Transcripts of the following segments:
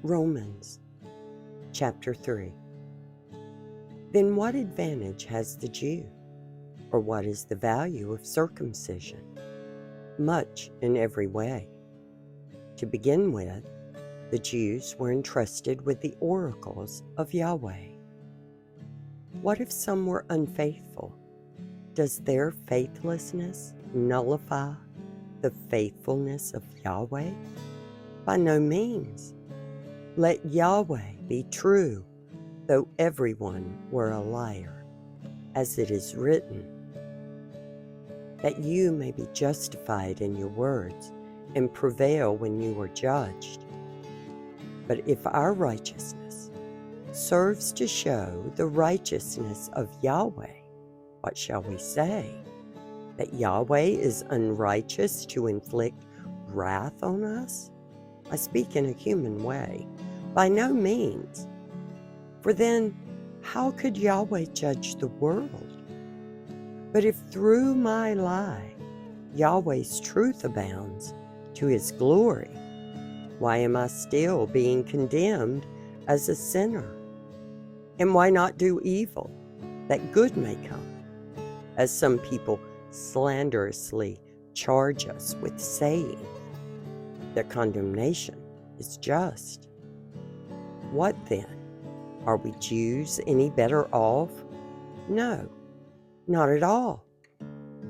Romans chapter 3. Then what advantage has the Jew? Or what is the value of circumcision? Much in every way. To begin with, the Jews were entrusted with the oracles of Yahweh. What if some were unfaithful? Does their faithlessness nullify the faithfulness of Yahweh? By no means. Let Yahweh be true, though everyone were a liar, as it is written, that you may be justified in your words and prevail when you are judged. But if our righteousness serves to show the righteousness of Yahweh, what shall we say? That Yahweh is unrighteous to inflict wrath on us? I speak in a human way. By no means. For then, how could Yahweh judge the world? But if through my lie Yahweh's truth abounds to his glory, why am I still being condemned as a sinner? And why not do evil, that good may come? As some people slanderously charge us with saying, their condemnation is just. What then? Are we Jews any better off? No, not at all.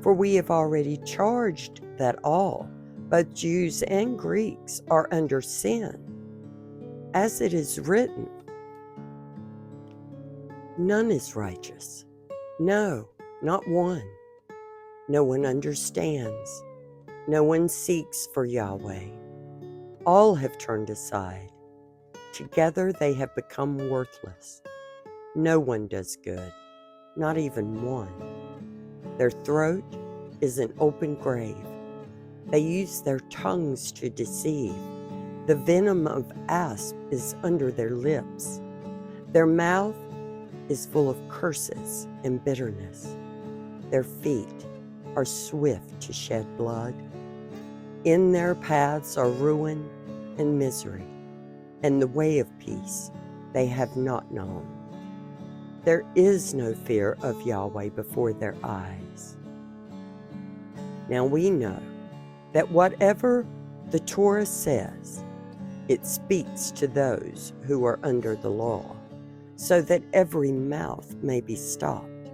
For we have already charged that all, both Jews and Greeks, are under sin. As it is written, none is righteous. No, not one. No one understands. No one seeks for Yahweh. All have turned aside. Together they have become worthless. No one does good, not even one. Their throat is an open grave. They use their tongues to deceive. The venom of asp is under their lips. Their mouth is full of curses and bitterness. Their feet are swift to shed blood. In their paths are ruin and misery, and the way of peace they have not known. There is no fear of Yahweh before their eyes. Now we know that whatever the Torah says, it speaks to those who are under the law, so that every mouth may be stopped,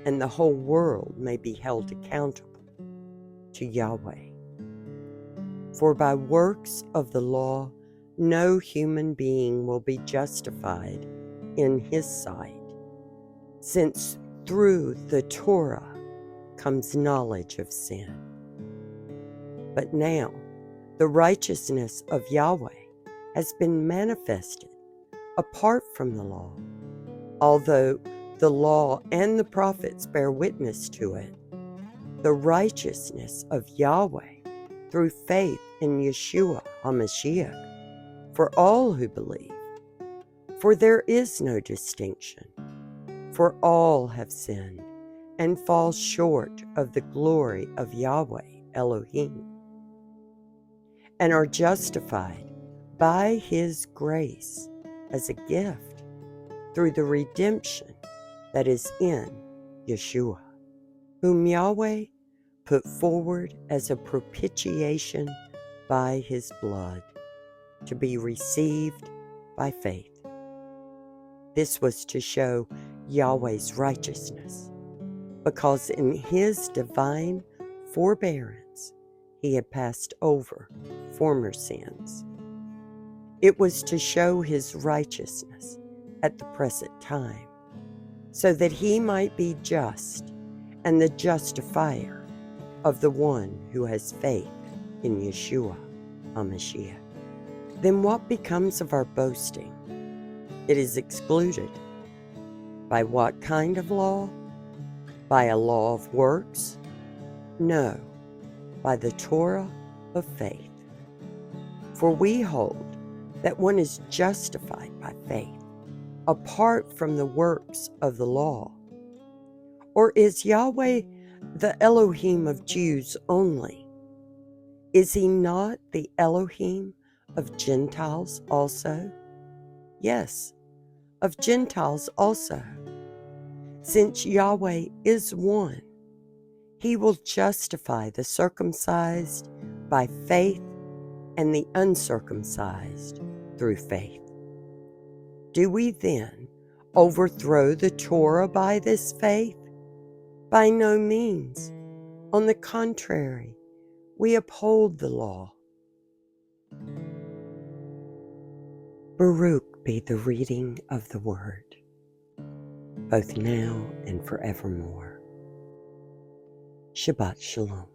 and the whole world may be held accountable to Yahweh. For by works of the law, no human being will be justified in his sight, since through the Torah comes knowledge of sin. But now the righteousness of Yahweh has been manifested apart from the law, although the law and the prophets bear witness to it, the righteousness of Yahweh through faith in Yeshua HaMashiach, for all who believe. For there is no distinction, for all have sinned and fall short of the glory of Yahweh Elohim, and are justified by his grace as a gift through the redemption that is in Yeshua, whom Yahweh put forward as a propitiation by his blood, to be received by faith. This was to show Yahweh's righteousness, because in his divine forbearance he had passed over former sins. It was to show his righteousness at the present time, so that he might be just and the justifier of the one who has faith in Yeshua HaMashiach. Then what becomes of our boasting? It is excluded. By what kind of law? By a law of works? No, by the Torah of faith. For we hold that one is justified by faith, apart from the works of the law. Or is Yahweh the Elohim of Jews only? Is he not the Elohim of Gentiles also? Yes, of Gentiles also. Since Yahweh is one, he will justify the circumcised by faith and the uncircumcised through faith. Do we then overthrow the Torah by this faith? By no means. On the contrary, we uphold the law. Baruch be the reading of the word, both now and forevermore. Shabbat Shalom.